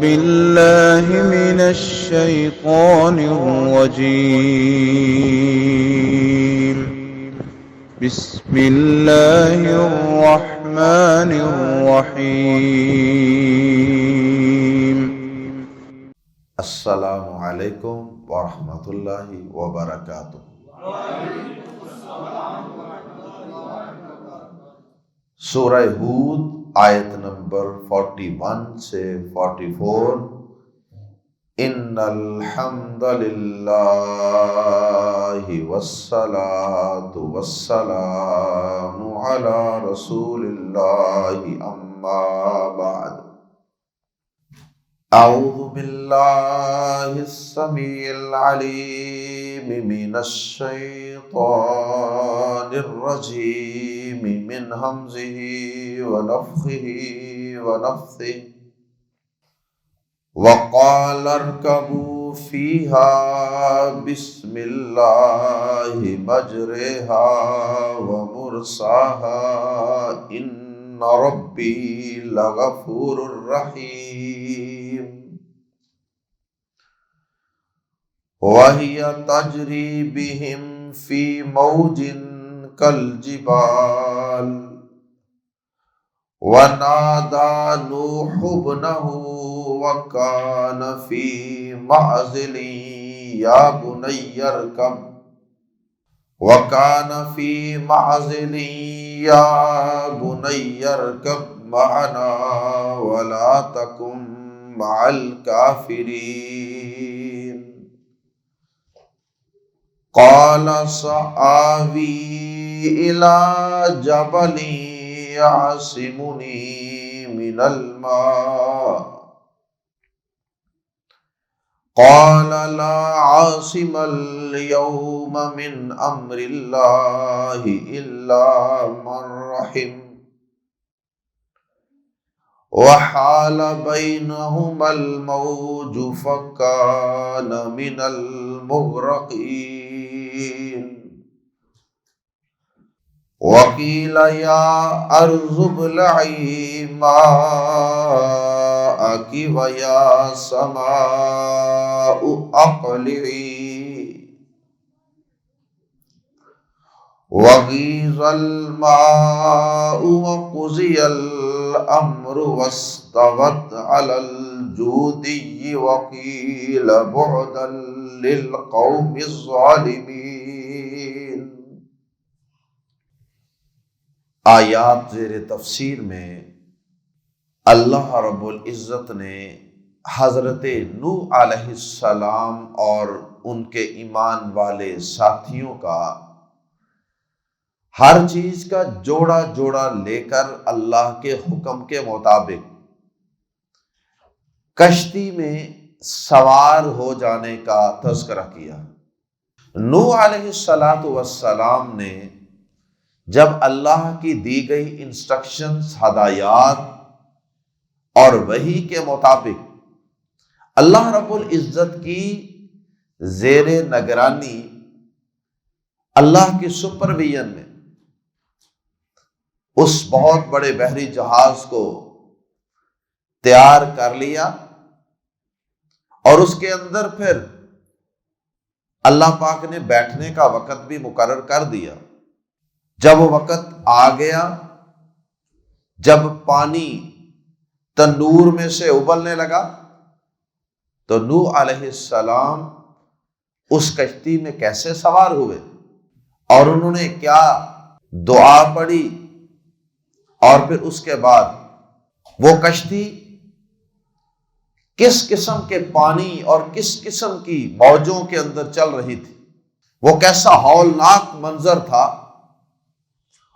بالله من الشيطان الرجيم. بسم الله الرحمن الرحيم. السلام علیکم ورحمۃ اللہ وبرکاتہ۔ سورہ ہود آیت نمبر 41 سے 44۔ ان الحمد للہ والصلاة والسلام علی رسول اللہ اما بعد۔ اعوذ باللہ السمیع العلیم من الشیطان الرجیم من ہمزہ ونفخہ ونفثہ۔ وقال اركبوا فيها بسم الله مجريها ومرساها إن ربي لغفور رحيم۔ وهي تجري بهم في موج كالجبال ونادى نوح ابنه وكان في معزل يا بني اركب معنا ولا تكن مع الكافرين۔ قال سآوي إلى جبل يعصمني من الماء قال لا عاصم اليوم من أمر الله إلا من رحم وحال بينهما الموج فكان من المغرقين۔ وقيل يا أرض ابلعي ماءك ويا سماء أقلعي وغيض الماء وقضي الأمر واستوت على الجودي وقيل بعدا للقوم الظالمين۔ آیات زیر تفسیر میں اللہ رب العزت نے حضرت نوح علیہ السلام اور ان کے ایمان والے ساتھیوں کا ہر چیز کا جوڑا جوڑا لے کر اللہ کے حکم کے مطابق کشتی میں سوار ہو جانے کا تذکرہ کیا۔ نوح علیہ السلام نے جب اللہ کی دی گئی انسٹرکشنز، ہدایات اور وحی کے مطابق اللہ رب العزت کی زیر نگرانی، اللہ کی سپرویژن میں اس بہت بڑے بحری جہاز کو تیار کر لیا، اور اس کے اندر پھر اللہ پاک نے بیٹھنے کا وقت بھی مقرر کر دیا۔ جب وہ وقت آ گیا، جب پانی تنور میں سے ابلنے لگا تو نوح علیہ السلام اس کشتی میں کیسے سوار ہوئے اور انہوں نے کیا دعا پڑھی، اور پھر اس کے بعد وہ کشتی کس قسم کے پانی اور کس قسم کی موجوں کے اندر چل رہی تھی، وہ کیسا ہولناک منظر تھا،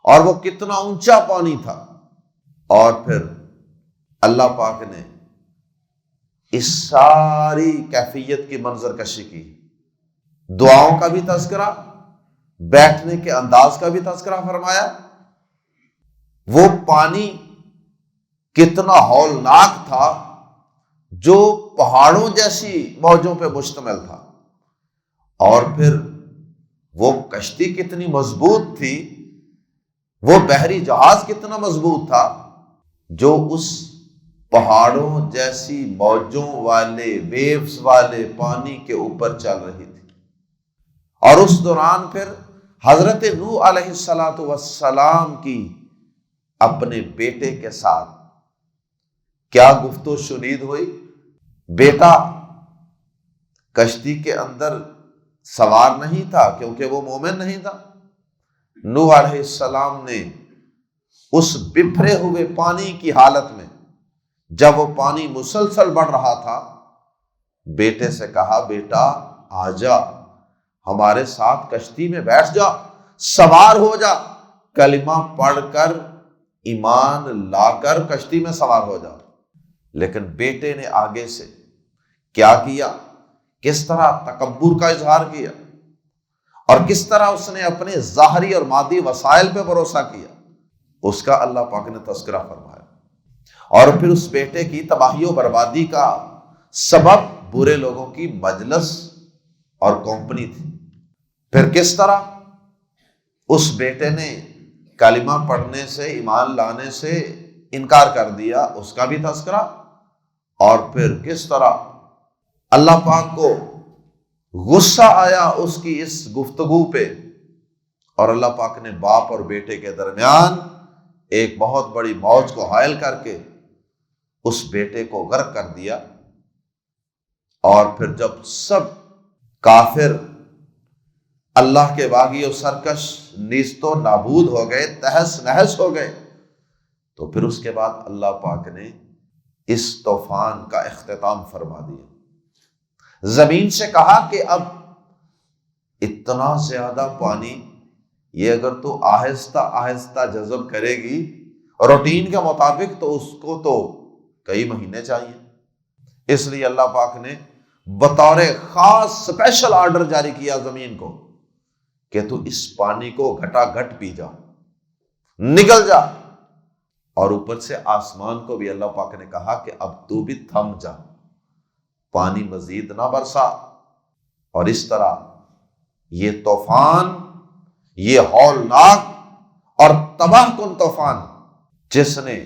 اور وہ کتنا اونچا پانی تھا۔ اور پھر اللہ پاک نے اس ساری کیفیت کی منظر کشی کی، دعاؤں کا بھی تذکرہ، بیٹھنے کے انداز کا بھی تذکرہ فرمایا۔ وہ پانی کتنا ہولناک تھا جو پہاڑوں جیسی موجوں پہ مشتمل تھا، اور پھر وہ کشتی کتنی مضبوط تھی، وہ بحری جہاز کتنا مضبوط تھا جو اس پہاڑوں جیسی موجوں والے ویوز والے پانی کے اوپر چل رہی تھی۔ اور اس دوران پھر حضرت نوح علیہ السلام کی اپنے بیٹے کے ساتھ کیا گفت و شنید ہوئی؟ بیٹا کشتی کے اندر سوار نہیں تھا کیونکہ وہ مومن نہیں تھا۔ نوح علیہ السلام نے اس بپھرے ہوئے پانی کی حالت میں، جب وہ پانی مسلسل بڑھ رہا تھا، بیٹے سے کہا بیٹا آ جا، ہمارے ساتھ کشتی میں بیٹھ جا، سوار ہو جا، کلمہ پڑھ کر ایمان لا کر کشتی میں سوار ہو جا۔ لیکن بیٹے نے آگے سے کیا کیا؟ کس طرح تکبر کا اظہار کیا اور کس طرح اس نے اپنے ظاہری اور مادی وسائل پہ بھروسہ کیا، اس کا اللہ پاک نے تذکرہ فرمایا۔ اور پھر اس بیٹے کی تباہی و بربادی کا سبب برے لوگوں کی مجلس اور کمپنی تھی۔ پھر کس طرح اس بیٹے نے کلمہ پڑھنے سے، ایمان لانے سے انکار کر دیا، اس کا بھی تذکرہ۔ اور پھر کس طرح اللہ پاک کو غصہ آیا اس کی اس گفتگو پہ، اور اللہ پاک نے باپ اور بیٹے کے درمیان ایک بہت بڑی موج کو حائل کر کے اس بیٹے کو غرق کر دیا۔ اور پھر جب سب کافر اللہ کے باغی و سرکش نیست و نابود ہو گئے، تہس نہس ہو گئے، تو پھر اس کے بعد اللہ پاک نے اس طوفان کا اختتام فرما دیا۔ زمین سے کہا کہ اب اتنا زیادہ پانی، یہ اگر تو آہستہ آہستہ جذب کرے گی روٹین کے مطابق تو اس کو تو کئی مہینے چاہیے۔ اس لیے اللہ پاک نے بطور خاص اسپیشل آرڈر جاری کیا زمین کو کہ تو اس پانی کو گھٹا گھٹ پی جا، نکل جا۔ اور اوپر سے آسمان کو بھی اللہ پاک نے کہا کہ اب تو بھی تھم جا، پانی مزید نہ برسا۔ اور اس طرح یہ طوفان، یہ ہولناک اور تباہ کن طوفان، جس نے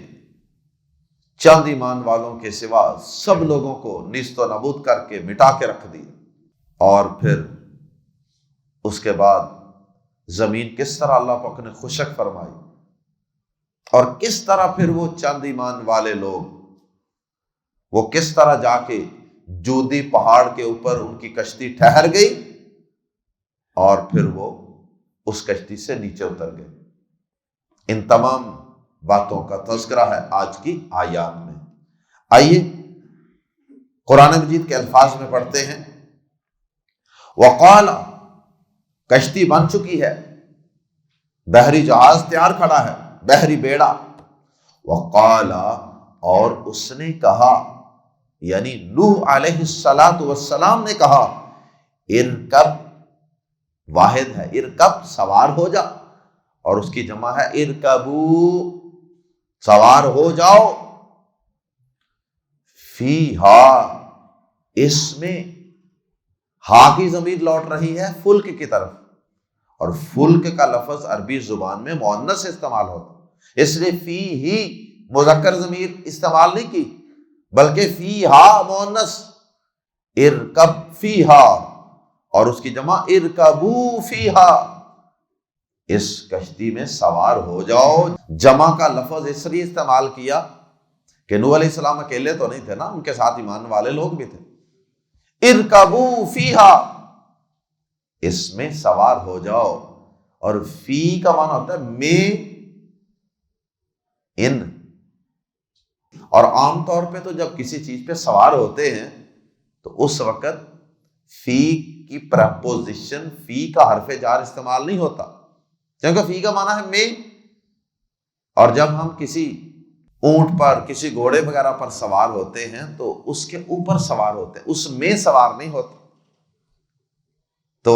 چند ایمان والوں کے سوا سب لوگوں کو نیست و نابود کر کے مٹا کے رکھ دیا۔ اور پھر اس کے بعد زمین کس طرح اللہ پاک نے خشک فرمائی، اور کس طرح پھر وہ چند ایمان والے لوگ، وہ کس طرح جا کے جودی پہاڑ کے اوپر ان کی کشتی ٹھہر گئی، اور پھر وہ اس کشتی سے نیچے اتر گئے۔ ان تمام باتوں کا تذکرہ ہے آج کی آیات میں۔ آئیے قرآن مجید کے الفاظ میں پڑھتے ہیں۔ وقال، کشتی بن چکی ہے، بحری جہاز تیار کھڑا ہے، بحری بیڑا۔ وقال، اور اس نے کہا، یعنی نوح علیہ السلام نے کہا، ارکب، واحد ہے، ارکب سوار ہو جا، اور اس کی جمع ہے ارکبو، سوار ہو جاؤ، فیہا، اس میں ہا کی ضمیر لوٹ رہی ہے فلک کی طرف، اور فلک کا لفظ عربی زبان میں مؤنث سے استعمال ہوتا، اس لیے فی ہی مذکر ضمیر استعمال نہیں کی، بلکہ فیہا مؤنث، ارکب فیہا، اور اس کی جمع ارکبو فیہا، اس کشتی میں سوار ہو جاؤ۔ جمع کا لفظ اس لیے استعمال کیا کہ نوح علیہ السلام اکیلے تو نہیں تھے نا، ان کے ساتھ ایمان والے لوگ بھی تھے۔ ارکبو فیہا، اس میں سوار ہو جاؤ، اور فی کا معنی ہوتا ہے میں، ان۔ اور عام طور پہ تو جب کسی چیز پہ سوار ہوتے ہیں تو اس وقت فی کی پریپوزیشن، فی کا حرف جار استعمال نہیں ہوتا، کیونکہ فی کا معنی ہے میں۔ اور جب ہم کسی اونٹ پر، کسی گھوڑے وغیرہ پر سوار ہوتے ہیں تو اس کے اوپر سوار ہوتے ہیں، اس میں سوار نہیں ہوتے۔ تو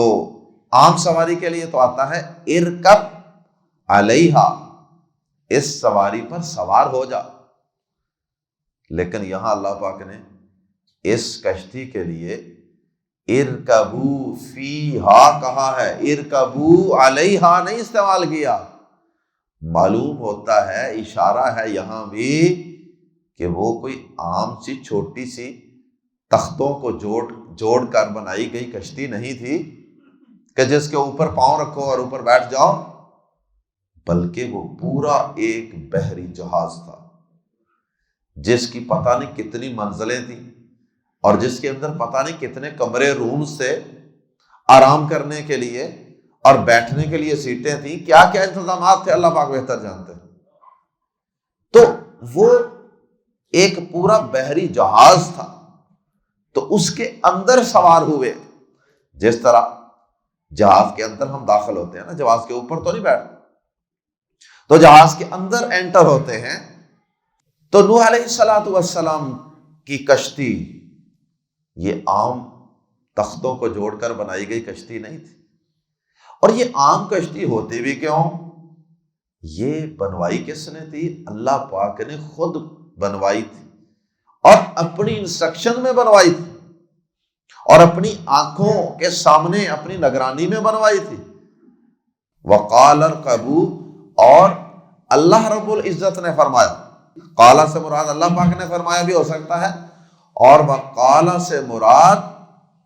عام سواری کے لیے تو آتا ہے ارکب علیہا، اس سواری پر سوار ہو جا، لیکن یہاں اللہ پاک نے اس کشتی کے لیے ارکبو فیہا کہا ہے، ارکبو علیہا نہیں استعمال کیا۔ معلوم ہوتا ہے، اشارہ ہے یہاں بھی کہ وہ کوئی عام سی چھوٹی سی تختوں کو جوڑ کر بنائی گئی کشتی نہیں تھی کہ جس کے اوپر پاؤں رکھو اور اوپر بیٹھ جاؤ، بلکہ وہ پورا ایک بحری جہاز تھا جس کی پتہ نہیں کتنی منزلیں تھیں اور جس کے اندر پتہ نہیں کتنے کمرے رومز تھے آرام کرنے کے لیے اور بیٹھنے کے لیے سیٹیں تھیں، کیا کیا انتظامات تھے اللہ پاک بہتر جانتے ہیں۔ تو وہ ایک پورا بحری جہاز تھا، تو اس کے اندر سوار ہوئے، جس طرح جہاز کے اندر ہم داخل ہوتے ہیں نا، جہاز کے اوپر تو نہیں بیٹھتے، تو جہاز کے اندر انٹر ہوتے ہیں۔ تو نوح علیہ السلام کی کشتی یہ عام تختوں کو جوڑ کر بنائی گئی کشتی نہیں تھی، اور یہ عام کشتی ہوتی بھی کیوں؟ یہ بنوائی کس نے تھی؟ اللہ پاک نے خود بنوائی تھی اور اپنی انسٹرکشن میں بنوائی تھی اور اپنی آنکھوں کے سامنے اپنی نگرانی میں بنوائی تھی۔ وقال اركبوا، اور اللہ رب العزت نے فرمایا، قالا سے مراد اللہ پاک نے فرمایا بھی ہو سکتا ہے، اور وقالا سے مراد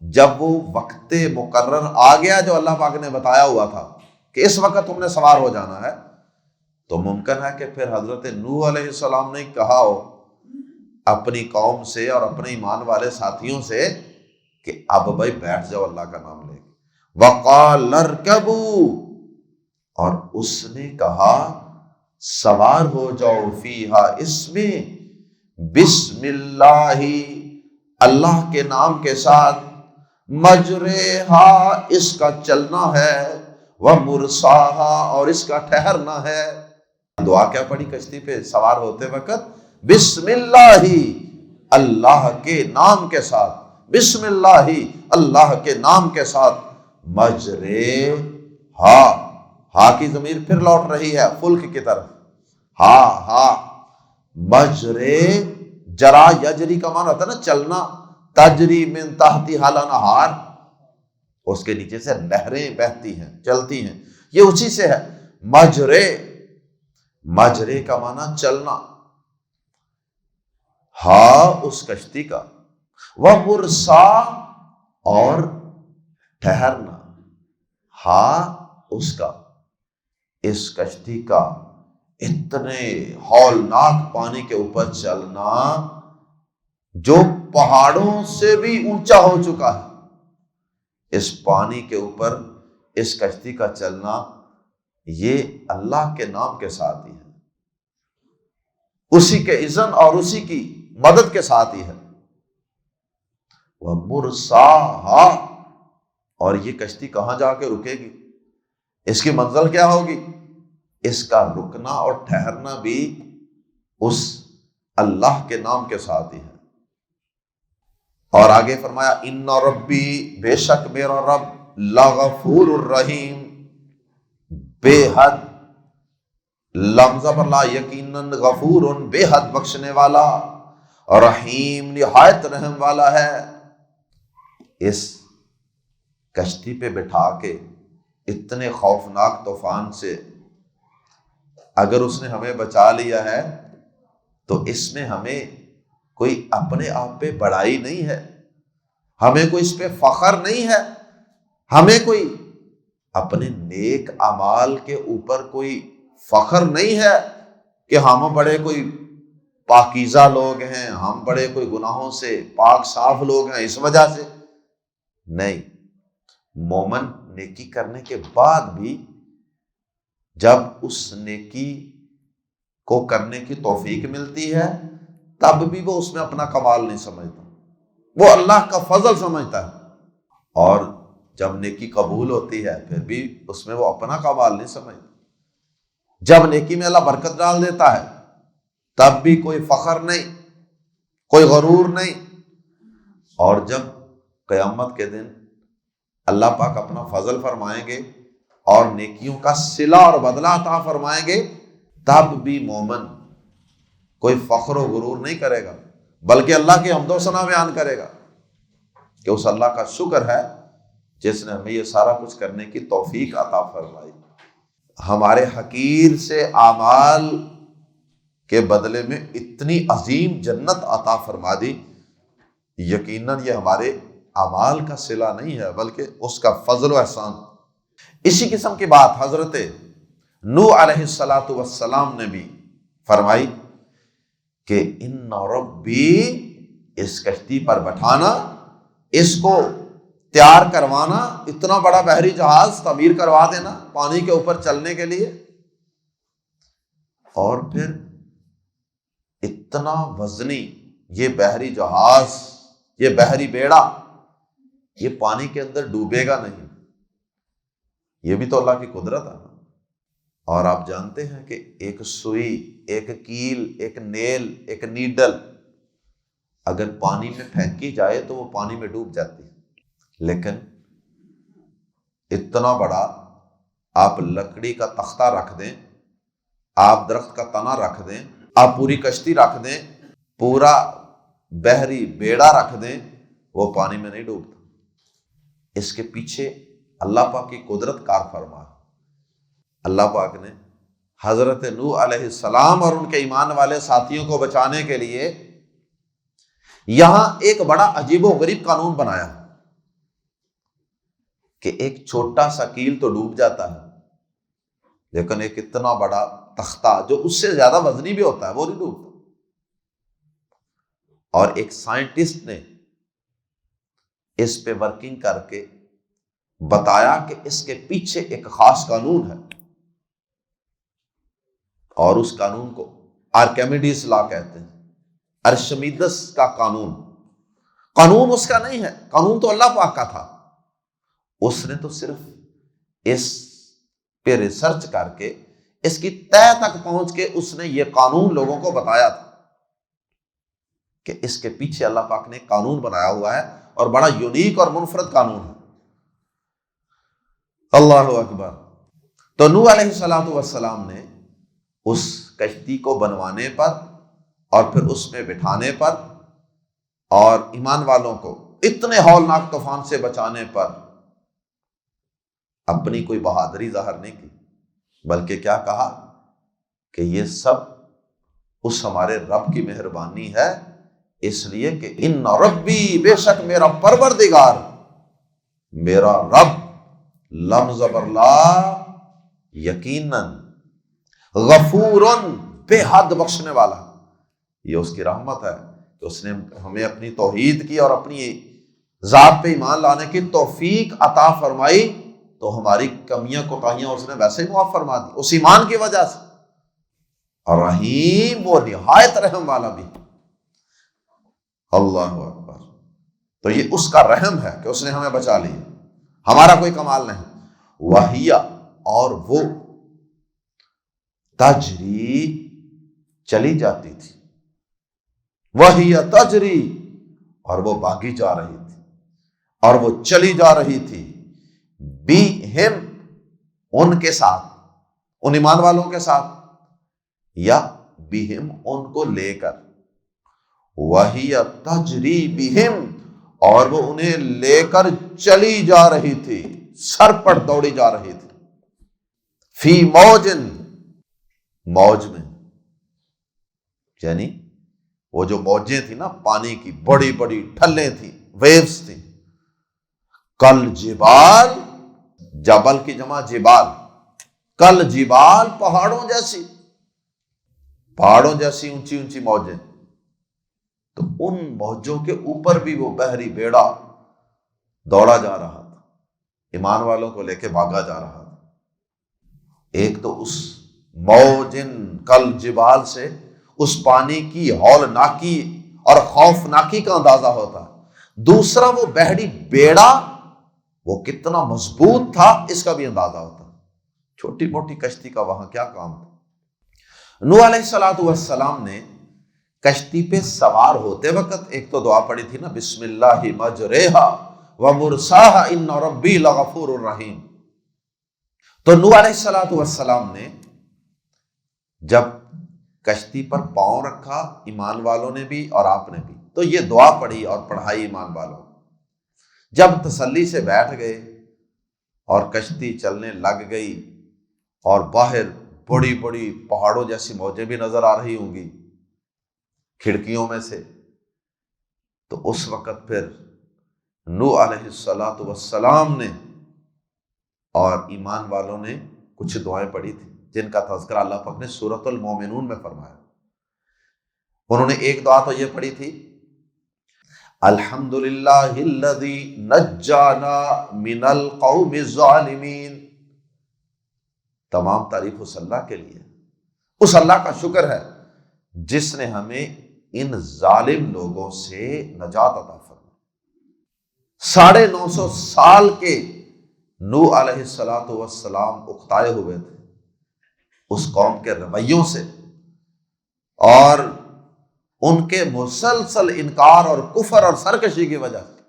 جب وہ وقت مقرر آ گیا جو اللہ پاک نے بتایا ہوا تھا کہ اس وقت تم نے سوار ہو جانا ہے، تو ممکن ہے کہ پھر حضرت نوح علیہ السلام نے کہا ہو اپنی قوم سے اور اپنے ایمان والے ساتھیوں سے کہ اب بھائی بیٹھ جاؤ اللہ کا نام لے کے۔ وقال اركبوا، اور اس نے کہا سوار ہو جاؤ، فیہا، اس میں، بسم اللہ، اللہ کے نام کے ساتھ، مجریہا، اس کا چلنا ہے، ومرساہا، اور اس کا ٹھہرنا ہے۔ دعا کیا پڑھی کشتی پہ سوار ہوتے وقت؟ بسم اللہ، اللہ کے نام کے ساتھ، بسم اللہ، اللہ کے نام کے ساتھ، مجریہا، ہا کی ضمیر پھر لوٹ رہی ہے فلک کی طرف، ہا مجرے، جرا یجری کا معنی ہوتا ہے نا چلنا، تجری من تحتہا الانہار، اس کے نیچے سے نہریں بہتی ہیں چلتی ہیں، یہ اسی سے ہے۔ مجرے کا معنی چلنا، اس کشتی کا، ومرسا، اور ٹھہرنا، اس کا، اس کشتی کا اتنے ہولناک پانی کے اوپر چلنا جو پہاڑوں سے بھی اونچا ہو چکا ہے، اس پانی کے اوپر اس کشتی کا چلنا یہ اللہ کے نام کے ساتھ ہی ہے، اسی کے اذن اور اسی کی مدد کے ساتھ ہی ہے۔ وَمُرْسَاهَا، اور یہ کشتی کہاں جا کے رکے گی، اس کی منزل کیا ہوگی، اس کا رکنا اور ٹھہرنا بھی اس اللہ کے نام کے ساتھ ہی ہے۔ اور آگے فرمایا ان ربی، بے شک میرا رب، لغفور الرحیم، بے حد، لمزہ پر لا، یقیناً، غفور، بے حد بخشنے والا، رحیم، نہایت رحم والا ہے۔ اس کشتی پہ بٹھا کے اتنے خوفناک طوفان سے اگر اس نے ہمیں بچا لیا ہے تو اس میں ہمیں کوئی اپنے آپ پہ بڑائی نہیں ہے، ہمیں کوئی اس پہ فخر نہیں ہے، ہمیں کوئی اپنے نیک اعمال کے اوپر کوئی فخر نہیں ہے کہ ہم بڑے کوئی پاکیزہ لوگ ہیں، ہم بڑے کوئی گناہوں سے پاک صاف لوگ ہیں اس وجہ سے نہیں۔ مومن نیکی کرنے کے بعد بھی جب اس نیکی کو کرنے کی توفیق ملتی ہے تب بھی وہ اس میں اپنا کمال نہیں سمجھتا، وہ اللہ کا فضل سمجھتا ہے، اور جب نیکی قبول ہوتی ہے پھر بھی اس میں وہ اپنا کمال نہیں سمجھتا۔ جب نیکی میں اللہ برکت ڈال دیتا ہے تب بھی کوئی فخر نہیں، کوئی غرور نہیں، اور جب قیامت کے دن اللہ پاک اپنا فضل فرمائیں گے اور نیکیوں کا صلہ اور بدلہ عطا فرمائیں گے تب بھی مومن کوئی فخر و غرور نہیں کرے گا، بلکہ اللہ کی حمد و ثنا بیان کرے گا کہ اس اللہ کا شکر ہے جس نے ہمیں یہ سارا کچھ کرنے کی توفیق عطا فرمائی۔ ہمارے حقیر سے اعمال کے بدلے میں اتنی عظیم جنت عطا فرما دی، یقیناً یہ ہمارے اعمال کا صلہ نہیں ہے بلکہ اس کا فضل و احسان۔ اسی قسم کی بات حضرت نوح علیہ السلام نے بھی فرمائی کہ ان ربی، اس کشتی پر بٹھانا، اس کو تیار کروانا، اتنا بڑا بحری جہاز تعمیر کروا دینا پانی کے اوپر چلنے کے لیے، اور پھر اتنا وزنی یہ بحری جہاز، یہ بحری بیڑا، یہ پانی کے اندر ڈوبے گا نہیں۔ یہ بھی تو اللہ کی قدرت ہے۔ اور آپ جانتے ہیں کہ ایک سوئی، ایک کیل، ایک نیل، ایک نیڈل اگر پانی میں پھینکی جائے تو وہ پانی میں ڈوب جاتی ہے، لیکن اتنا بڑا آپ لکڑی کا تختہ رکھ دیں، آپ درخت کا تنا رکھ دیں، آپ پوری کشتی رکھ دیں، پورا بحری بیڑا رکھ دیں، وہ پانی میں نہیں ڈوبتا۔ اس کے پیچھے اللہ پاک کی قدرت کار فرما ہے۔ اللہ پاک نے حضرت نوح علیہ السلام اور ان کے ایمان والے ساتھیوں کو بچانے کے لیے یہاں ایک بڑا عجیب و غریب قانون بنایا کہ ایک چھوٹا سا کیل تو ڈوب جاتا ہے، لیکن ایک اتنا بڑا تختہ جو اس سے زیادہ وزنی بھی ہوتا ہے وہ نہیں ڈوبتا۔ اور ایک سائنٹسٹ نے اس پہ ورکنگ کر کے بتایا کہ اس کے پیچھے ایک خاص قانون ہے، اور اس قانون کو آرکیمیڈیز لا کہتے ہیں، ارشمیدس کا قانون۔ قانون اس کا نہیں ہے، قانون تو اللہ پاک کا تھا، اس نے تو صرف اس پہ ریسرچ کر کے اس کی تہ تک پہنچ کے اس نے یہ قانون لوگوں کو بتایا تھا کہ اس کے پیچھے اللہ پاک نے قانون بنایا ہوا ہے، اور بڑا یونیک اور منفرد قانون ہے۔ اللہ اکبر۔ تو نوح علیہ السلام نے اس کشتی کو بنوانے پر اور پھر اس میں بٹھانے پر اور ایمان والوں کو اتنے ہولناک طوفان سے بچانے پر اپنی کوئی بہادری ظاہر نہیں کی، بلکہ کیا کہا کہ یہ سب اس ہمارے رب کی مہربانی ہے، اس لیے کہ ان ربی، بے شک میرا پروردگار، میرا رب، لم زبر لا، یقیناً، غفورن، بے حد بخشنے والا۔ یہ اس کی رحمت ہے کہ اس نے ہمیں اپنی توحید کی اور اپنی ذات پہ ایمان لانے کی توفیق عطا فرمائی، تو ہماری کمیاں کوتاہیاں اس نے ویسے ہی معاف فرما دی اس ایمان کی وجہ سے۔ اور رحیم، وہ نہایت رحم والا بھی۔ اللہ اکبر۔ تو یہ اس کا رحم ہے کہ اس نے ہمیں بچا لیا، ہمارا کوئی کمال نہیں۔ وہیا، اور وہ تجری، چلی جاتی تھی، وہیا تجری، اور وہ بھاگی جا رہی تھی، اور وہ چلی جا رہی تھی، بِہِم، ان کے ساتھ، ان ایمان والوں کے ساتھ، یا بِہِم، ان کو لے کر، وَهِيَ تَجْرِي بِهِمْ، اور وہ انہیں لے کر چلی جا رہی تھی، سر پر دوڑی جا رہی تھی، فی موجن، موج میں، یعنی وہ جو موجیں تھی نا پانی کی، بڑی بڑی ٹھلیں تھیں، ویوز تھیں، کل جبال، جبل کی جمع جبال، کل جبال، پہاڑوں جیسی، پہاڑوں جیسی اونچی اونچی موجیں۔ تو ان موجوں کے اوپر بھی وہ بحری بیڑا دوڑا جا رہا تھا، ایمان والوں کو لے کے بھاگا جا رہا تھا۔ ایک تو اس موجن کل جبال سے اس پانی کی ہولناکی اور خوفناکی کا اندازہ ہوتا ہے، دوسرا وہ بحری بیڑا وہ کتنا مضبوط تھا اس کا بھی اندازہ ہوتا ہے۔ چھوٹی موٹی کشتی کا وہاں کیا کام تھا۔ نوح علیہ السلام نے کشتی پہ سوار ہوتے وقت ایک تو دعا پڑھی تھی نا، بسم اللہ مجریہا ومرساہا ان ربی لغفور الرحیم۔ تو نوح علیہ السلام نے جب کشتی پر پاؤں رکھا، ایمان والوں نے بھی اور آپ نے بھی، تو یہ دعا پڑھی اور پڑھائی ایمان والوں۔ جب تسلی سے بیٹھ گئے اور کشتی چلنے لگ گئی اور باہر بڑی بڑی پہاڑوں جیسی موجیں بھی نظر آ رہی ہوں گی کھڑکیوں میں سے۔ تو اس وقت پھر نوح علیہ السلام نے اور ایمان والوں نے کچھ دعائیں پڑھی تھی جن کا تذکرہ اللہ پاک نے سورۃ المومنون میں فرمایا۔ انہوں نے ایک دعا تو یہ پڑھی تھی، الحمدللہ الذی نجانا من القوم الظالمین، تمام تعریف اس اللہ کے لیے، اس اللہ کا شکر ہے جس نے ہمیں ان ظالم لوگوں سے نجات عطا فرمائی۔ 950 سال کے نوح علیہ السلام اکتائے ہوئے تھے اس قوم کے رویوں سے اور ان کے مسلسل انکار اور کفر اور سرکشی کی وجہ سے،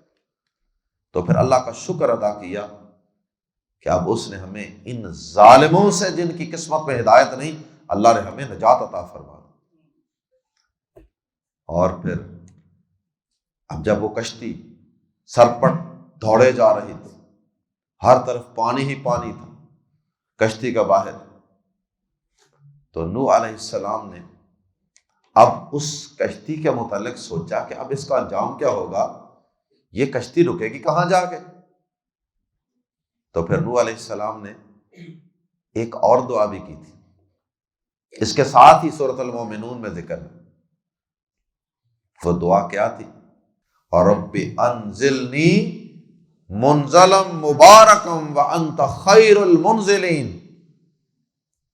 تو پھر اللہ کا شکر ادا کیا کہ اب اس نے ہمیں ان ظالموں سے جن کی قسمت میں ہدایت نہیں، اللہ نے ہمیں نجات عطا فرما۔ اور پھر اب جب وہ کشتی سرپٹ دوڑے جا رہی تھی، ہر طرف پانی ہی پانی تھا کشتی کا باہر، تو نوح علیہ السلام نے اب اس کشتی کے متعلق سوچا کہ اب اس کا انجام کیا ہوگا، یہ کشتی رکے گی کہاں جا کے؟ تو پھر نوح علیہ السلام نے ایک اور دعا بھی کی تھی، اس کے ساتھ ہی سورۃ المومنون میں ذکر ہے۔ وہ دعا کیا تھی؟ رب انزلنی منزلا مبارکا وانت خیر المنزلین،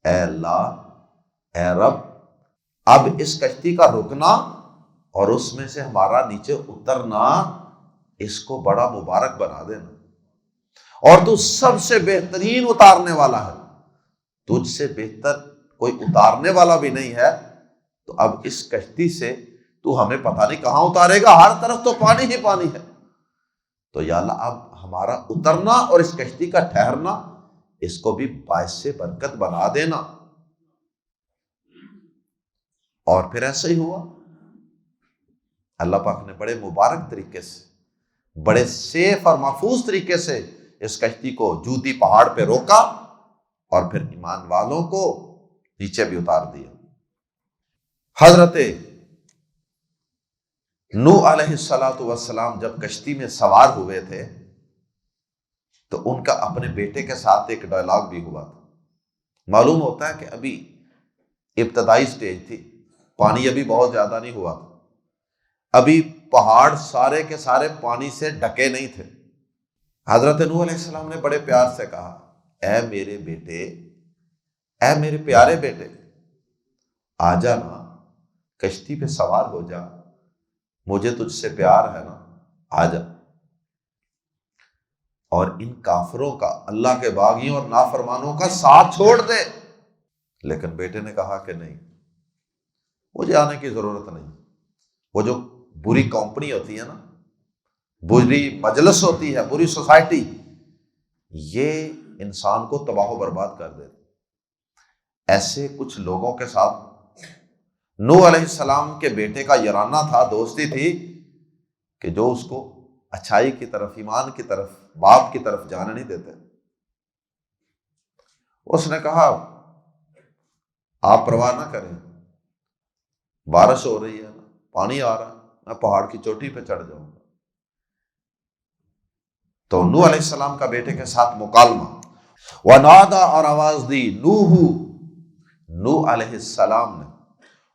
اے اللہ، اے رب، اب اس کشتی کا رکنا اور اس میں سے ہمارا نیچے اترنا، اس کو بڑا مبارک بنا دینا، اور تو سب سے بہترین اتارنے والا ہے، تجھ سے بہتر کوئی اتارنے والا بھی نہیں ہے، تو اب اس کشتی سے تو ہمیں پتہ نہیں کہاں اتارے گا، ہر طرف تو پانی ہی پانی ہے، تو یا اللہ اب ہمارا اترنا اور اس کشتی کا ٹھہرنا، اس کو بھی باعث برکت بنا دینا۔ اور پھر ایسا ہی ہوا، اللہ پاک نے بڑے مبارک طریقے سے، بڑے سیف اور محفوظ طریقے سے اس کشتی کو جودی پہاڑ پہ روکا اور پھر ایمان والوں کو نیچے بھی اتار دیا۔ حضرت نوح علیہ السلام جب کشتی میں سوار ہوئے تھے تو ان کا اپنے بیٹے کے ساتھ ایک ڈائلاگ بھی ہوا تھا۔ معلوم ہوتا ہے کہ ابھی ابتدائی سٹیج تھی، پانی ابھی بہت زیادہ نہیں ہوا تھا، ابھی پہاڑ سارے کے سارے پانی سے ڈھکے نہیں تھے۔ حضرت نوح علیہ السلام نے بڑے پیار سے کہا، اے میرے بیٹے، اے میرے پیارے بیٹے، آ جا نا، کشتی پہ سوار ہو جا، مجھے تجھ سے پیار ہے نا، آ جا۔ اور ان کافروں کا، اللہ کے باغیوں اور نافرمانوں کا ساتھ چھوڑ دے۔ لیکن بیٹے نے کہا کہ نہیں، مجھے آنے کی ضرورت نہیں۔ وہ جو بری کمپنی ہوتی ہے نا، بری مجلس ہوتی ہے، بری سوسائٹی، یہ انسان کو تباہ و برباد کر دیتی۔ ایسے کچھ لوگوں کے ساتھ نوح علیہ السلام کے بیٹے کا یارانہ تھا، دوستی تھی، کہ جو اس کو اچھائی کی طرف، ایمان کی طرف، باپ کی طرف جانے نہیں دیتے۔ اس نے کہا آپ پرواہ نہ کریں، بارش ہو رہی ہے، پانی آ رہا ہے، میں پہاڑ کی چوٹی پہ چڑھ جاؤں گا۔ تو نوح علیہ السلام کا بیٹے کے ساتھ مکالمہ، ونادا، اور آواز دی، نوح علیہ السلام نے،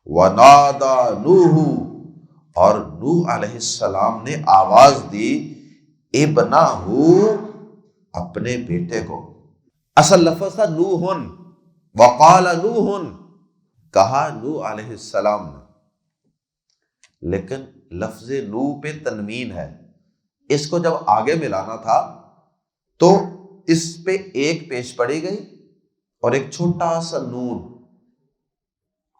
ونادا نوح، اور نوح علیہ السلام نے آواز دی، ابنہ، اپنے بیٹے کو۔ اصل لفظ تھا نوحن، وقال نوحن، کہا نوح علیہ السلام نے، لیکن لفظ نوح پہ تنوین ہے، اس کو جب آگے ملانا تھا تو اس پہ ایک پیش پڑی گئی اور ایک چھوٹا سا نون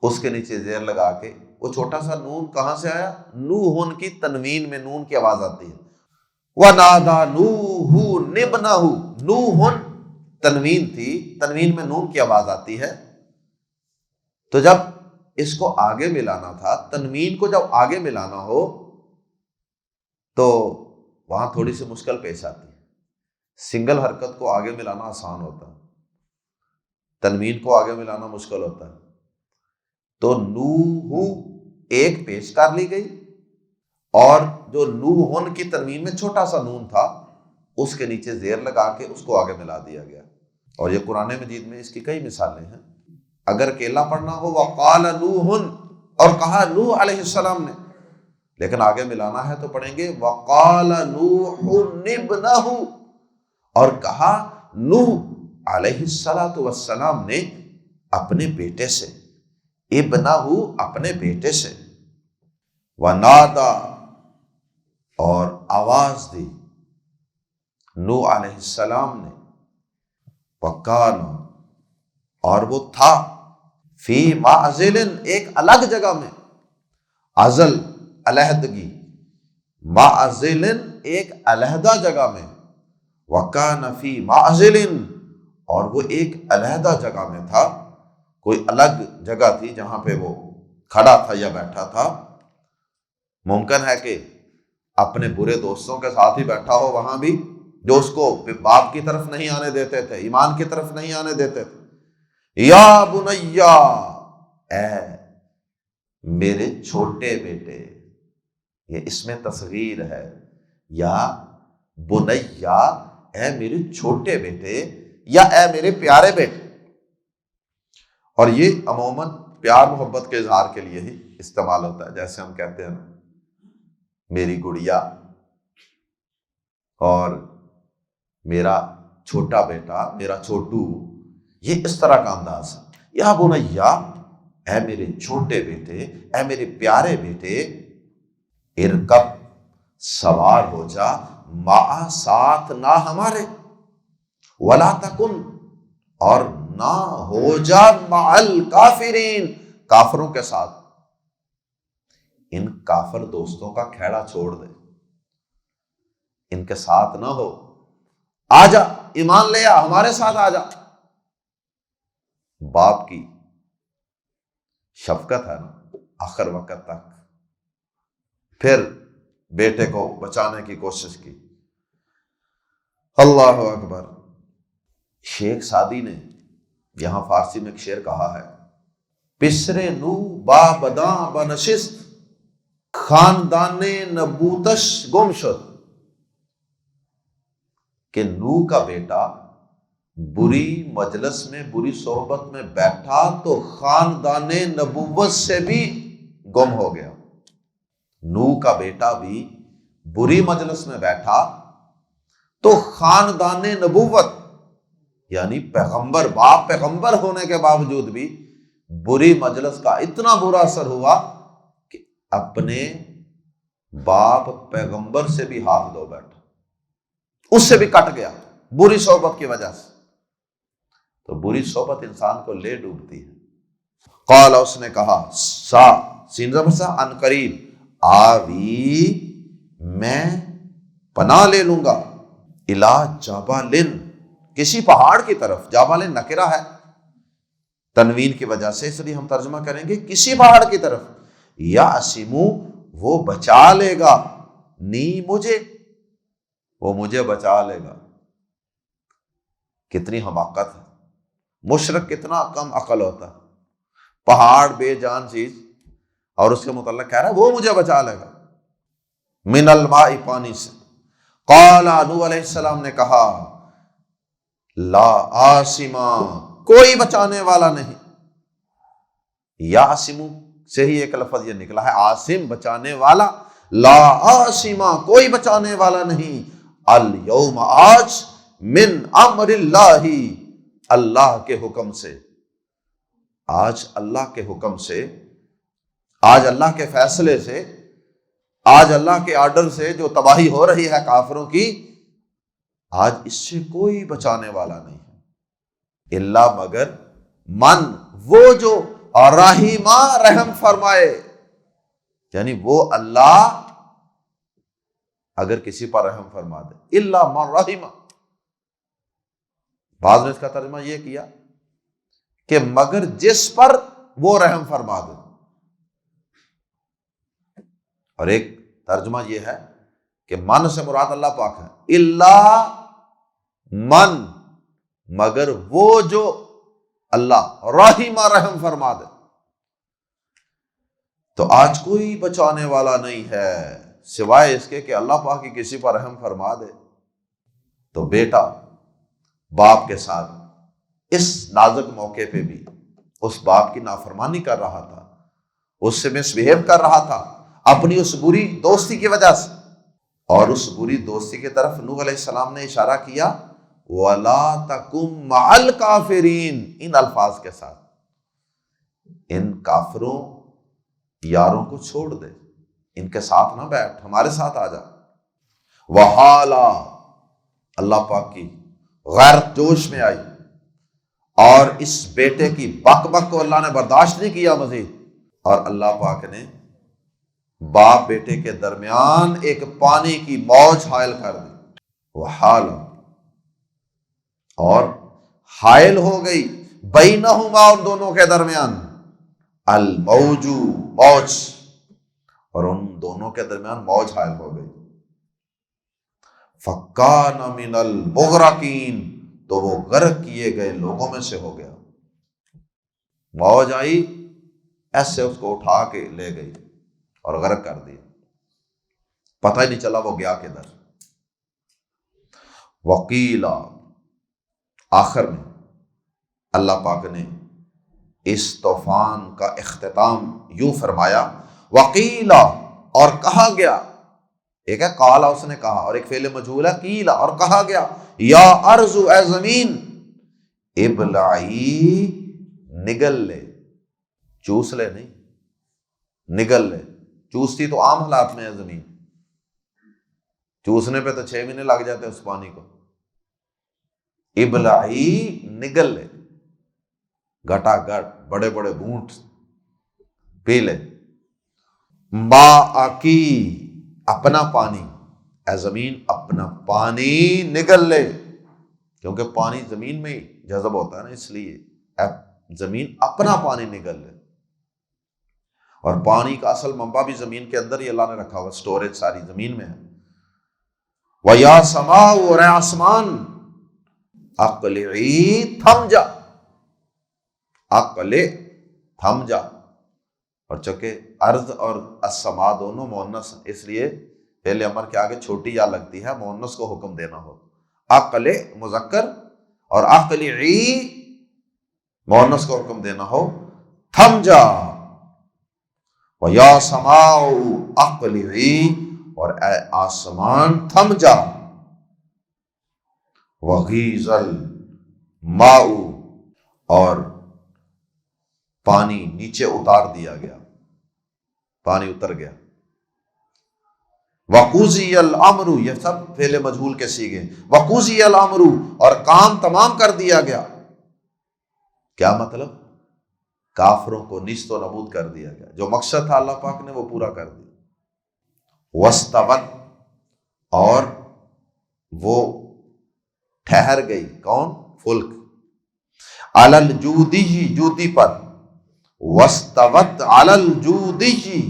اس کے نیچے زیر لگا کے، وہ چھوٹا سا نون کہاں سے آیا؟ نوحن کی تنوین میں نون کی آواز آتی ہے۔ وَنَادَى نُوحٌ ابْنَهُ، نوحن تنوین تھی، تنوین میں نون کی آواز آتی ہے، تو جب اس کو آگے ملانا تھا، تنوین کو جب آگے ملانا ہو تو وہاں تھوڑی سی مشکل پیش آتی ہے۔ سنگل حرکت کو آگے ملانا آسان ہوتا ہے، تنوین کو آگے ملانا مشکل ہوتا ہے، تو نوح ایک پیش کر لی گئی، اور جو نوحن کی تنوین میں چھوٹا سا نون تھا اس کے نیچے زیر لگا کے اس کو آگے ملا دیا گیا۔ اور یہ قرآن مجید میں اس کی کئی مثالیں ہیں۔ اگر اکیلا پڑھنا ہو وقال نوح، اور کہا نوح علیہ السلام نے، لیکن آگے ملانا ہے تو پڑھیں گے وقال نوح ابنہ، اور کہا نوح علیہ السلام نے اپنے بیٹے سے، ابنہ اپنے بیٹے سے، ونادا اور آواز دی نوح علیہ السلام نے، وکان اور وہ تھا، فی معزل ایک الگ جگہ میں، عزل علیحدگی، معزل ایک علیحدہ جگہ میں، وکان فی معزل اور وہ ایک علیحدہ جگہ میں تھا، کوئی الگ جگہ تھی جہاں پہ وہ کھڑا تھا یا بیٹھا تھا۔ ممکن ہے کہ اپنے برے دوستوں کے ساتھ ہی بیٹھا ہو وہاں بھی، جو اس کو باپ کی طرف نہیں آنے دیتے تھے، ایمان کی طرف نہیں آنے دیتے تھے۔ یا بنیا، اے میرے چھوٹے بیٹے، یہ اس میں تصغیر ہے، یا بنیا اے میرے چھوٹے بیٹے، یا اے میرے پیارے بیٹے۔ اور یہ عموماً پیار محبت کے اظہار کے لیے ہی استعمال ہوتا ہے، جیسے ہم کہتے ہیں میری گڑیا اور میرا چھوٹا بیٹا، میرا چھوٹو، یہ اس طرح کا انداز ہے۔ یا بنیا، اے میرے چھوٹے بیٹے، اے میرے پیارے بیٹے، ارکب سوار ہو جا، مع ساتھ نہ ہمارے، ولا تکن اور نہ ہو جا، مع الکافرین کافروں کے ساتھ، ان کافر دوستوں کا کھیڑا چھوڑ دے، ان کے ساتھ نہ ہو، آ جا، ایمان لے آ، ہمارے ساتھ آ جا۔ باپ کی شفقت ہے نا آخر وقت تک۔ پھر بیٹے کو بچانے کی کوشش کی۔ اللہ اکبر۔ شیخ سعدی نے یہاں فارسی میں ایک شعر کہا ہے، پسر نو با بداں بنشست، خاندان نبوتش گم شد، کہ نو کا بیٹا بری مجلس میں، بری صحبت میں بیٹھا تو خاندان نبوت سے بھی گم ہو گیا۔ نو کا بیٹا بھی بری مجلس میں بیٹھا تو خاندان نبوت یعنی پیغمبر، باپ پیغمبر ہونے کے باوجود بھی بری مجلس کا اتنا برا اثر ہوا کہ اپنے باپ پیغمبر سے بھی ہاتھ دھو بیٹھا، اس سے بھی کٹ گیا بری صحبت کی وجہ سے۔ تو بری صحبت انسان کو لے ڈوبتی ہے۔ قال، اس نے کہا، سا سین زبر سا، ان قریب، آوی میں پناہ لے لوں گا، الا جبل کسی پہاڑ کی طرف، جبل نکرہ ہے تنوین کی وجہ سے، اس لیے ہم ترجمہ کریں گے کسی پہاڑ کی طرف، یعصمو وہ بچا لے گا، نی مجھے، وہ مجھے بچا لے گا۔ کتنی حماقت ہے، مشرک کتنا کم عقل ہوتا ہے، پہاڑ بے جان چیز، اور اس کے متعلق کہہ رہا ہے وہ مجھے بچا لے گا، من الماء پانی سے۔ قال، نوح علیہ السلام نے کہا، لا عاصما کوئی بچانے والا نہیں، یعصم سے ہی ایک لفظ یہ نکلا ہے، عاصم بچانے والا، لا عاصما کوئی بچانے والا نہیں، الیوم آج، من امر اللہ اللہ کے حکم سے، آج اللہ کے حکم سے، آج اللہ کے فیصلے سے، آج اللہ کے آرڈر سے جو تباہی ہو رہی ہے کافروں کی، آج اس سے کوئی بچانے والا نہیں ہے، اللہ مگر من وہ جو رحیمہ رحم فرمائے، یعنی وہ اللہ اگر کسی پر رحم فرما دے، اللہ من رحیمہ۔ بعض نے اس کا ترجمہ یہ کیا کہ مگر جس پر وہ رحم فرما دے، اور ایک ترجمہ یہ ہے کہ من سے مراد اللہ پاک ہے، اللہ من مگر وہ جو اللہ رحیمہ رحم فرما دے۔ تو آج کوئی بچانے والا نہیں ہے سوائے اس کے کہ اللہ پاک کی کسی پر رحم فرما دے۔ تو بیٹا باپ کے ساتھ اس نازک موقع پہ بھی اس باپ کی نافرمانی کر رہا تھا، اس سے مس بہیو کر رہا تھا اپنی اس بری دوستی کی وجہ سے، اور اس بری دوستی کی طرف نوح علیہ السلام نے اشارہ کیا وَلَا تَكُن مَعَ الْكَافِرِينَ، ان الفاظ کے ساتھ، ان کافروں یاروں کو چھوڑ دے، ان کے ساتھ نہ بیٹھ، ہمارے ساتھ آ جا۔ وَحَالَ، اللہ پاک کی غیرت جوش میں آئی، اور اس بیٹے کی بک بک کو اللہ نے برداشت نہیں کیا مزید، اور اللہ پاک نے باپ بیٹے کے درمیان ایک پانی کی موج حائل کر دی۔ وحال، اور حائل ہو گئی بینہما، ان دونوں کے درمیان، الموج، موج، اور ان دونوں کے درمیان موج حائل ہو گئی۔ فکان من المغرقین، تو وہ غرق کیے گئے لوگوں میں سے ہو گیا۔ موج آئی، ایسے اس کو اٹھا کے لے گئی اور غرق کر دیا، پتہ ہی نہیں چلا وہ گیا کدھر۔ وقیلا، آخر میں اللہ پاک نے اس طوفان کا اختتام یوں فرمایا، وقیلا، اور کہا گیا، ایک ہے قالا اس نے کہا، اور ایک فعل مجہول ہے قیلا، اور کہا گیا، یا ارض، اے زمین، ابلعی، نگل لے، چوس لے نہیں، نگل لے، چوستی تو عام حالات میں ہے زمین، چوسنے پہ تو 6 مہینے لگ جاتے ہیں اس پانی کو۔ ابلعی، نگل لے، گھٹا گھٹ، بڑے بڑے گھونٹ پی لے۔ ماءکی، اپنا پانی، اے زمین اپنا پانی نگل لے، کیونکہ پانی زمین میں ہی جذب ہوتا ہے نا، اس لیے اے زمین اپنا پانی نگل لے۔ اور پانی کا اصل منبع بھی زمین کے اندر ہی اللہ نے رکھا ہوا، سٹوریج ساری زمین میں ہے۔ وَيَا سَمَاءُ، اور اے آسمان، اقلعی، تھم جا، اقلع، تھم جا، اور چونکہ ارض اور السماء دونوں مؤنث ہیں، اس لیے پہلے امر کے آگے چھوٹی یا لگتی ہے، مؤنث کو حکم دینا ہو۔ اقلع مذکر اور اقلعی مؤنث کو حکم دینا ہو، تھم جا۔ وَيَا سَمَاءُ اقلعی، اور اے آسمان تھم جا۔ وَغِیضَ الْمَاءُ، اور پانی نیچے اتار دیا گیا، پانی اتر گیا۔ وَقُضِیَ الْأَمْرُ، یہ سب فعل مجہول کے صیغے۔ وَقُضِیَ الْأَمْرُ، اور کام تمام کر دیا گیا۔ کیا مطلب؟ کافروں کو نیست و نابود کر دیا گیا، جو مقصد تھا اللہ پاک نے وہ پورا کر دیا۔ وَاسْتَوَتْ، اور وہ ٹھہر گئی، کون؟ فلک، عَلَى الْجُودِيِّ، جودی پر، وَاسْتَوَتْ عَلَى الْجُودِيِّ،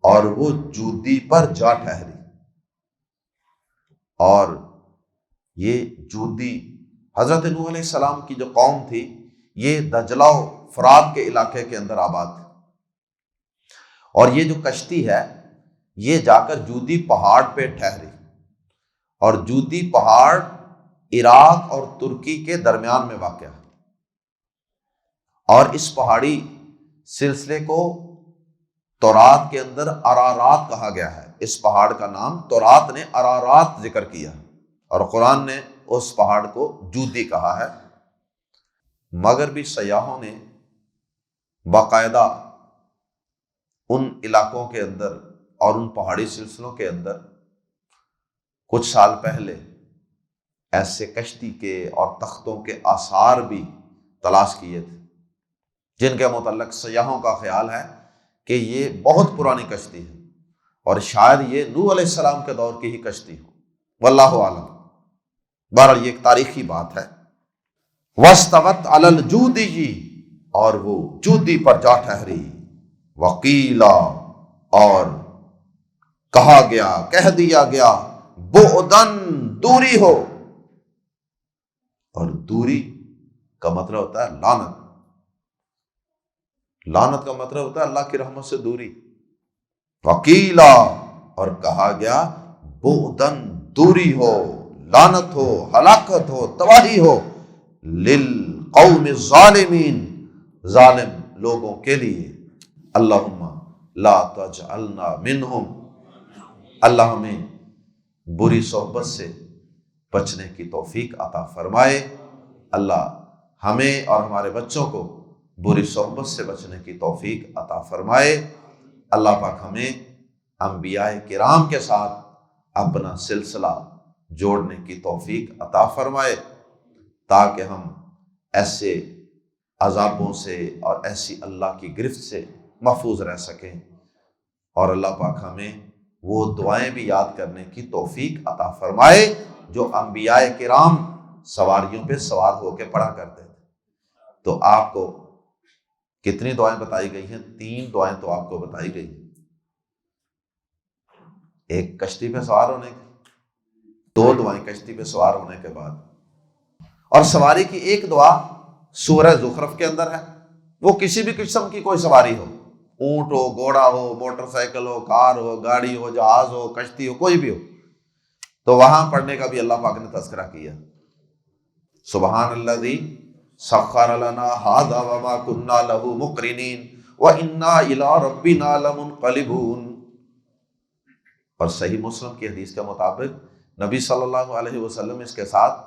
اور وہ جودی پر جا ٹھہری۔ اور یہ جودی حضرت نوح علیہ السلام کی جو قوم تھی، یہ دجلہ و فرات کے علاقے کے اندر آباد تھی، اور یہ جو کشتی ہے یہ جا کر جودی پہاڑ پہ ٹھہری، اور جودی پہاڑ عراق اور ترکی کے درمیان میں واقع ہے، اور اس پہاڑی سلسلے کو تورات کے اندر ارارات کہا گیا ہے۔ اس پہاڑ کا نام تورات نے ارارات ذکر کیا، اور قرآن نے اس پہاڑ کو جودی کہا ہے۔ مگر بھی سیاحوں نے باقاعدہ ان علاقوں کے اندر اور ان پہاڑی سلسلوں کے اندر کچھ سال پہلے ایسے کشتی کے اور تختوں کے آثار بھی تلاش کیے تھے، جن کے متعلق سیاحوں کا خیال ہے کہ یہ بہت پرانی کشتی ہے، اور شاید یہ نوح علیہ السلام کے دور کی ہی کشتی ہو، واللہ اعلم۔ بہرحال یہ ایک تاریخی بات ہے۔ وَاسْتَوَتْ عَلَى الْجُودِيِّ، اور وہ جودی پر جا ٹھہری۔ وَقِیلَ، اور کہا گیا، کہہ دیا گیا، بُعْدًا، دوری ہو، اور دوری کا مطلب ہوتا ہے لعنت۔ لعنت کا مطلب ہوتا ہے اللہ کی رحمت سے دوری. وقیلا، اور کہا گیا بعدن، دوری ہو، لعنت ہو، ہلاکت ہو، تباہی ہو، للقوم الظالمین، ظالم لوگوں کے لیے. اللہم لا تجعلنا منہم، اللہ ہمیں بری صحبت سے بچنے کی توفیق عطا فرمائے. اللہ ہمیں اور ہمارے بچوں کو بری صحبت سے بچنے کی توفیق عطا فرمائے. اللہ پاک ہمیں انبیاء کرام کے ساتھ اپنا سلسلہ جوڑنے کی توفیق عطا فرمائے، تاکہ ہم ایسے عذابوں سے اور ایسی اللہ کی گرفت سے محفوظ رہ سکیں. اور اللہ پاک ہمیں وہ دعائیں بھی یاد کرنے کی توفیق عطا فرمائے جو انبیاء کرام سواریوں پہ سوار ہو کے پڑھا کرتے تھے. تو آپ کو کتنی دعائیں بتائی گئی ہیں؟ 3 دعائیں تو آپ کو بتائی گئی ہیں. ایک کشتی پہ سوار ہونے کی، 2 دعائیں کشتی پہ سوار ہونے کے بعد، اور سواری کی ایک دعا سورہ زخرف کے اندر ہے. وہ کسی بھی قسم کی کوئی سواری ہو، اونٹ ہو، گھوڑا ہو، موٹر سائیکل ہو، کار ہو، گاڑی ہو، جہاز ہو، کشتی ہو، کوئی بھی ہو، تو وہاں پڑھنے کا بھی اللہ پاک نے تذکرہ کیا. سبحان الذی سخر لنا ھذا وما كنا له مقرنین وإنا إلی ربنا لمنقلبون. اور صحیح مسلم کی حدیث کے مطابق نبی صلی اللہ علیہ وسلم اس کے ساتھ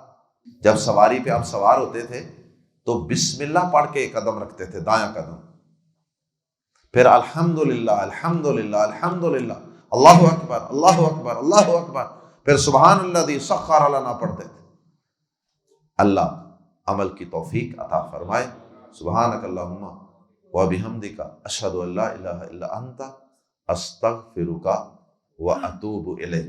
جب سواری پہ آپ سوار ہوتے تھے تو بسم اللہ پڑھ کے قدم رکھتے تھے، دایاں قدم، پھر الحمدللہ الحمدللہ الحمدللہ، اللہ اکبر اللہ اکبر اللہ اکبر، پھر سبحان الذی سخر لنا پڑھتے تھے. اللہ عمل کی توفیق عطا فرمائے. سبحانک اللہم وبحمدک اشہد ان لا الہ الا انت استغفرک واتوب الیک.